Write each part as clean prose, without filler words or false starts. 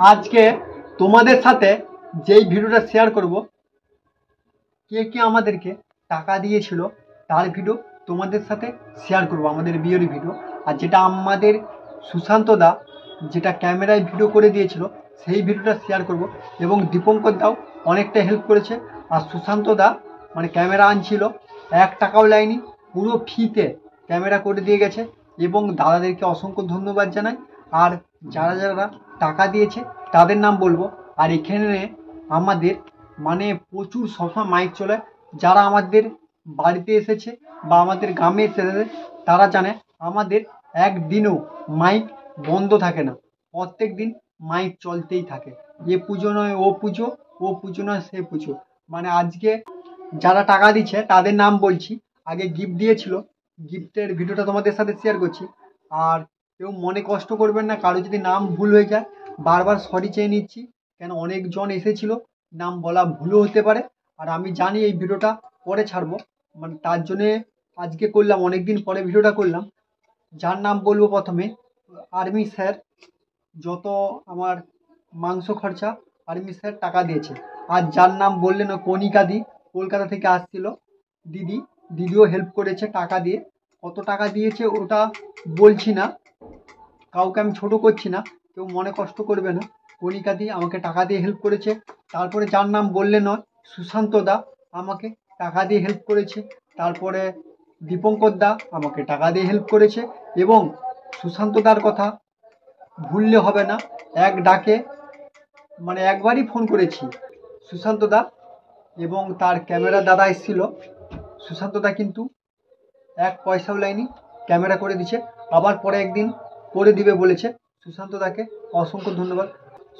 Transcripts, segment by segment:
আজকে তোমাদের সাথে যেই ভিডিওটা শেয়ার করব, কে কে আমাদেরকে টাকা দিয়েছিল তার ভিডিও তোমাদের সাথে শেয়ার করব, আমাদের বিয়ের ভিডিও। আর যেটা আমাদের সুশান্ত দা যেটা ক্যামেরায় ভিডিও করে দিয়েছিল সেই ভিডিওটা শেয়ার করব। এবং দীপঙ্কর দাও অনেকটা হেল্প করেছে। আর সুশান্ত দা মানে ক্যামেরা আনছিল, 1 টাকাও লাইনি, পুরো ফ্রিতে ক্যামেরা করে দিয়ে গেছে। এবং দাদাদেরকে অসংখ্য ধন্যবাদ জানাই। আর যারা যারা টাকা দিয়েছে তাদের নাম বলবো। আর এখানে আমাদের মানে প্রচুর সবসময় মাইক চলে, যারা আমাদের বাড়িতে এসেছে বা আমাদের গ্রামে এসেছে তারা জানে আমাদের একদিনও মাইক বন্ধ থাকে না, প্রত্যেক দিন মাইক চলতেই থাকে। এ পুজো নয় ও পুজো, ও পুজো নয় সে পুজো। মানে আজকে যারা টাকা দিচ্ছে তাদের নাম বলছি। আগে গিফট দিয়েছিল, গিফটের ভিডিওটা তোমাদের সাথে শেয়ার করছি। আর কেউ মনে কষ্ট করবেন না, কারো যদি নাম ভুল হয়ে যায় বারবার সরি চেয়ে নিচ্ছি, কেন অনেকজন এসেছিল, নাম বলা ভুলও হতে পারে। আর আমি জানি এই ভিডিওটা পরে ছাড়বো, মানে তার জন্যে আজকে করলাম, অনেকদিন পরে ভিডিওটা করলাম। যার নাম বলবো প্রথমে, আর্মি স্যার, যত আমার মাংস খরচা আর্মি স্যার টাকা দিয়েছে। আর যার নাম বললেন কণিকা দি, কলকাতা থেকে আসছিল দিদি, দিদিও হেল্প করেছে টাকা দিয়ে। কত টাকা দিয়েছে ওটা বলছি না, কাউকে আমি ছোট করছি না, কেউ মনে কষ্ট করবে না। কণিকা দি আমাকে টাকা দিয়ে হেল্প করেছে। তারপরে যার নাম বললে নয়, সুশান্ত দা আমাকে টাকা দিয়ে হেল্প করেছে। তারপরে দীপঙ্কর দা আমাকে টাকা দিয়ে হেল্প করেছে। এবং সুশান্ত দার কথা ভুললে হবে না, এক ডাকে মানে একবারই ফোন করেছি সুশান্ত দা, এবং তার ক্যামেরা দাদা এসেছিল। সুশান্ত দা কিন্তু 1 পয়সাও লাইনি, ক্যামেরা করে দিচ্ছে। আবার পরে একদিন করে দিবে বলেছে। সুশান্ত দাকে অসংখ্য ধন্যবাদ।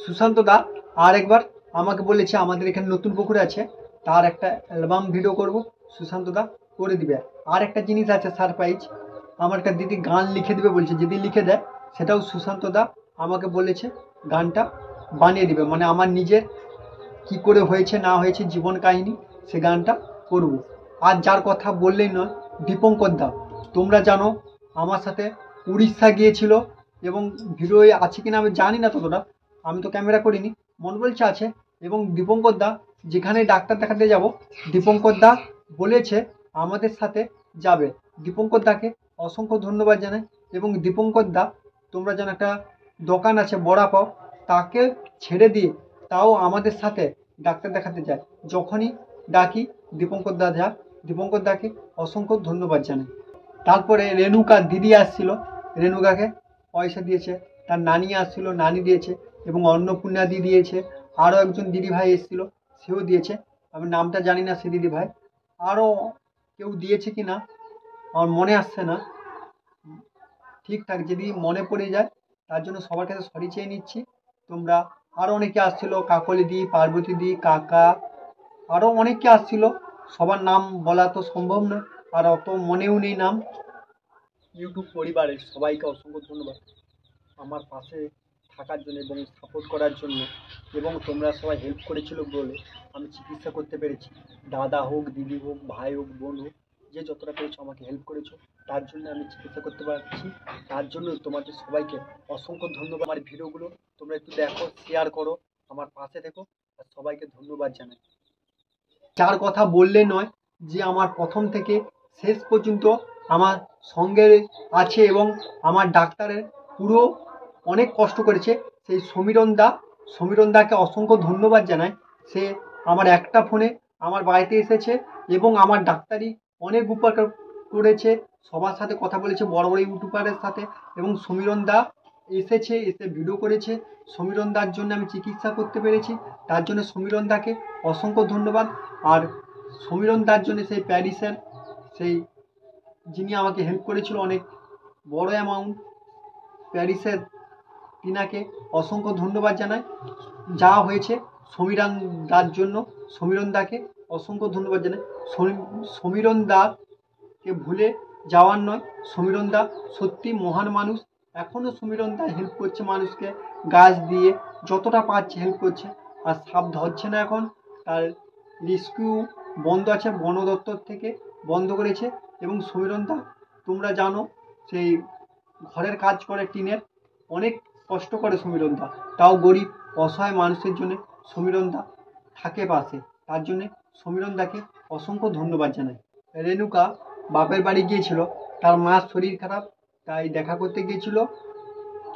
সুশান্ত দা আর একবার আমাকে বলেছে আমাদের এখানে নতুন পুকুর আছে, তার একটা অ্যালবাম ভিডিও করব, সুশান্ত দা করে দিবে। আর একটা জিনিস আছে সারপ্রাইজ, আমার একটা দিদি গান লিখে দেবে বলছে, যদি লিখে দেয় সেটাও সুশান্ত দা আমাকে বলেছে গানটা বানিয়ে দিবে। মানে আমার নিজের কি করে হয়েছে না হয়েছে জীবন কাহিনী, সে গানটা করব। আর যার কথা বললেই নয়, দীপঙ্কর দা, তোমরা জানো আমার সাথে উড়িষ্যা গিয়েছিল। এবং ভিডিও আছে কিনা আমি জানি না ততটা, আমি তো ক্যামেরা করিনি, মন বলছে আছে। এবং দীপঙ্কর দা যেখানে ডাক্তার দেখাতে যাব, দীপঙ্কর দা বলেছে আমাদের সাথে যাবে। দীপঙ্কর দাকে অসংখ্য ধন্যবাদ জানাই। এবং দীপঙ্কর দা, তোমরা যেন একটা দোকান আছে বড়া পাও, তাকে ছেড়ে দিয়ে তাও আমাদের সাথে ডাক্তার দেখাতে যায়। যখনই ডাকি দীপঙ্কর দা যা, দীপঙ্কর দাকে অসংখ্য ধন্যবাদ জানাই। তারপরে রেণুকা দিদি আসছিল, রেণুকাকে পয়সা দিয়েছে। তার নানি আসছিল, নানি দিয়েছে। এবং অন্নপূর্ণা দি দিয়েছে। আরও একজন দিদি ভাই এসেছিল, সেও দিয়েছে। আমি নামটা জানি না সে দিদি ভাই, আরও কেউ দিয়েছে কি না আমার মনে আসছে না। ঠিকঠাক যদি মনে পড়ে যায় তার জন্য সবার কাছে সরি চেয়ে নিচ্ছি। তোমরা আরও অনেকে আসছিল, কাকলি দি, পার্বতী দি, কাকা, আরও অনেকে আসছিল। সবার নাম বলা তো সম্ভব নয়, আর অত মনেও নেই নাম। ইউটিউব পরিবারের সবাইকে অসংখ্য ধন্যবাদ আমার পাশে থাকার জন্য এবং সাপোর্ট করার জন্য। এবং তোমরা সবাই হেল্প করেছিল বলে আমি চিকিৎসা করতে পেরেছি। দাদা হোক, দিদি হোক, ভাই হোক, বোন হোক, যে যতটা পেরেছো আমাকে হেল্প করেছো, তার জন্য আমি চিকিৎসা করতে পারছি। তার জন্য তোমাদের সবাইকে অসংখ্য ধন্যবাদ। আমার ভিডিওগুলো তোমরা একটু দেখো, শেয়ার করো, আমার পাশে থেকো। আর সবাইকে ধন্যবাদ জানাই। যার কথা বললে নয়, যে আমার প্রথম থেকে শেষ পর্যন্ত আমার সঙ্গে আছে এবং আমার ডাক্তারের পুরো অনেক কষ্ট করেছে, সেই সমীরণ দা, সমীরণ দাকে অসংখ্য ধন্যবাদ জানাই। সে আমার একটা ফোনে আমার বাড়িতে এসেছে এবং আমার ডাক্তারি অনেক উপকার করেছে, সবার সাথে কথা বলেছে, বড় বড় ইউটিউবারের সাথে। এবং সমীরণ দা এসেছে, এসে ভিডিও করেছে। সমীরণ দার জন্য আমি চিকিৎসা করতে পেরেছি, তার জন্য সমীরণ দাকে অসংখ্য ধন্যবাদ। আর সমীরণ দার জন্য সেই প্যারিসের সেই যিনি আমাকে হেল্প করেছিল অনেক বড় অ্যামাউন্ট, প্যারিসের তিনাকে অসংখ্য ধন্যবাদ জানাই। যা হয়েছে সমীরণ দার জন্য সমীরণ দাকে অসংখ্য ধন্যবাদ জানাই। সমীরণ দাকে ভুলে যাওয়ার নয়, সমীরণ দা সত্যি মহান মানুষ। এখনও সমীরণ দা হেল্প করছে মানুষকে, গাছ দিয়ে যতটা পারছে হেল্প করছে। আর সাপ ধরছে না এখন, তার রেস্কিউ বন্ধ আছে, বন দপ্তর থেকে বন্ধ করেছে। এবং সমীরণ দা তোমরা জানো সেই ঘরের কাজ করে টিনের, অনেক কষ্ট করে সমীরণদা, তাও গরিব অসহায় মানুষের জন্য সমীরণদা থাকে পাশে। তার জন্যে সমীরণদাকে অসংখ্য ধন্যবাদ জানাই। রেণুকা বাপের বাড়ি গিয়েছিল, তার মার শরীর খারাপ, তাই দেখা করতে গিয়েছিল।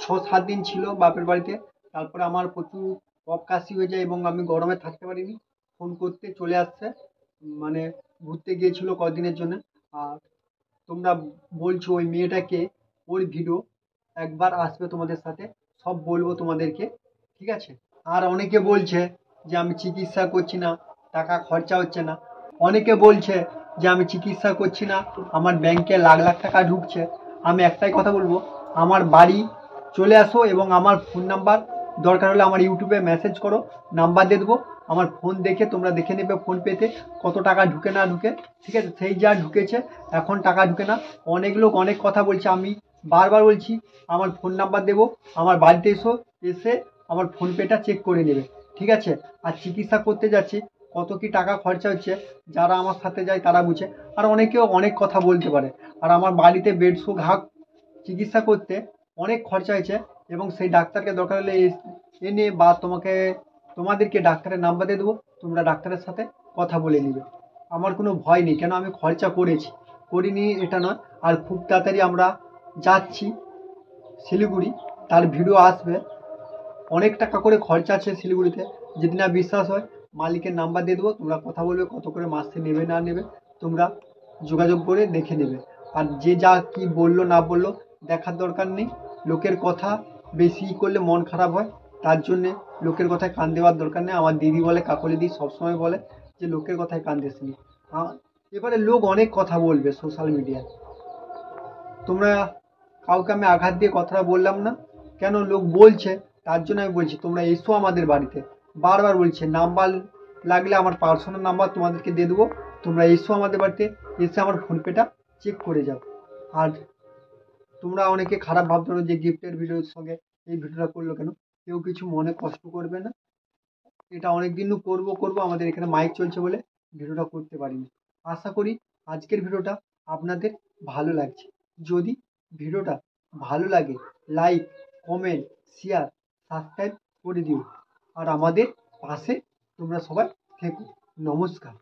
6-7 দিন ছিল বাপের বাড়িতে। তারপরে আমার প্রচুর কফ কাশি হয়ে যায় এবং আমি গরমে থাকতে পারিনি, ফোন করতে চলে আসছে। মানে ঘুরতে গিয়েছিল কদিনের জন্য। আর তোমরা বলছো ওই মেয়েটাকে, ওর ভিডিও একবার আসবে তোমাদের সাথে, সব বলবো তোমাদেরকে, ঠিক আছে? আর অনেকে বলছে যে আমি চিকিৎসা করছি না, টাকা খরচা হচ্ছে না। অনেকে বলছে যে আমি চিকিৎসা করছি না, আমার ব্যাংকে লাখ লাখ টাকা ঢুকছে। আমি একটাই কথা বলবো, আমার বাড়ি চলে আসো এবং আমার ফোন নাম্বার দরকার হলে আমার ইউটিউবে মেসেজ করো, নাম্বার দিয়ে দেবো। আমার ফোন দেখে তোমরা দেখে নেবে ফোন পেতে কত টাকা ঢুকে না ঢুকে, ঠিক আছে? সেই যা ঢুকেছে, এখন টাকা ঢুকে না। অনেক লোক অনেক কথা বলছে, আমি বারবার বলছি আমার ফোন নাম্বার দেবো, আমার বাড়িতে এসে আমার ফোনপেটা চেক করে নেবে, ঠিক আছে? আর চিকিৎসা করতে যাচ্ছি, কত কি টাকা খরচা হচ্ছে, যারা আমার সাথে যায় তারা বুঝে। আর অনেকেও অনেক কথা বলতে পারে। আর আমার বাড়িতে বেডশো ঘা চিকিৎসা করতে অনেক খরচা হয়েছে, এবং সেই ডাক্তারকে দরকার হলে এনে বা তোমাদেরকে ডাক্তারের নাম্বার দিয়ে দেবো, তোমরা ডাক্তারের সাথে কথা বলে নিবে। আমার কোনো ভয় নেই, কেন আমি খরচা করেছি, করিনি এটা নয়। আর খুব তাড়াতাড়ি আমরা যাচ্ছি শিলিগুড়ি, তার ভিডিও আসবে। অনেক টাকা করে খরচা আছে শিলিগুড়িতে, যদি না বিশ্বাস হয় মালিকের নাম্বার দিয়ে দেবো, তোমরা কথা বলবে কত করে মাসে নেবে না নেবে, তোমরা যোগাযোগ করে দেখে নেবে। আর যে যা কি বললো না বললো দেখার দরকার নেই। লোকের কথা বেশি করলে মন খারাপ হয়, তার জন্যে লোকের কথায় কান দেওয়ার দরকার নেই। আমার দিদি বলে, কাকলি দিদি সবসময় বলে যে লোকের কথায় কান দিস নি। এবারে লোক অনেক কথা বলবে সোশ্যাল মিডিয়ায়, তোমরা কাউকে আমি আঘাত দিয়ে কথাটা বললাম না, কেন লোক বলছে তার জন্য আমি বলছি তোমরা এসো আমাদের বাড়িতে। বারবার বলছে নাম্বার লাগলে আমার পার্সোনাল নাম্বার তোমাদেরকে দিয়ে দেবো, তোমরা এসো আমাদের বাড়িতে, এসে আমার ফোনপেটা চেক করে যাও। আর তোমরা অনেকে খারাপ ভাবতে পারো যে গিফটের ভিডিওর সঙ্গে এই ভিডিওটা করলো কেন, কেউ কিছু মনে কষ্ট করবে না। এটা অনেক দিনও করবো, আমাদের এখানে মাইক চলছে বলে ভিডিওটা করতে পারিনি। আশা করি আজকের ভিডিওটা আপনাদের ভালো লাগছে। যদি ভিডিওটা ভালো লাগে, লাইক, কমেন্ট, শেয়ার, সাবস্ক্রাইব করে দিও। আর আমাদের পাশে তোমরা সবাই থেকো। নমস্কার।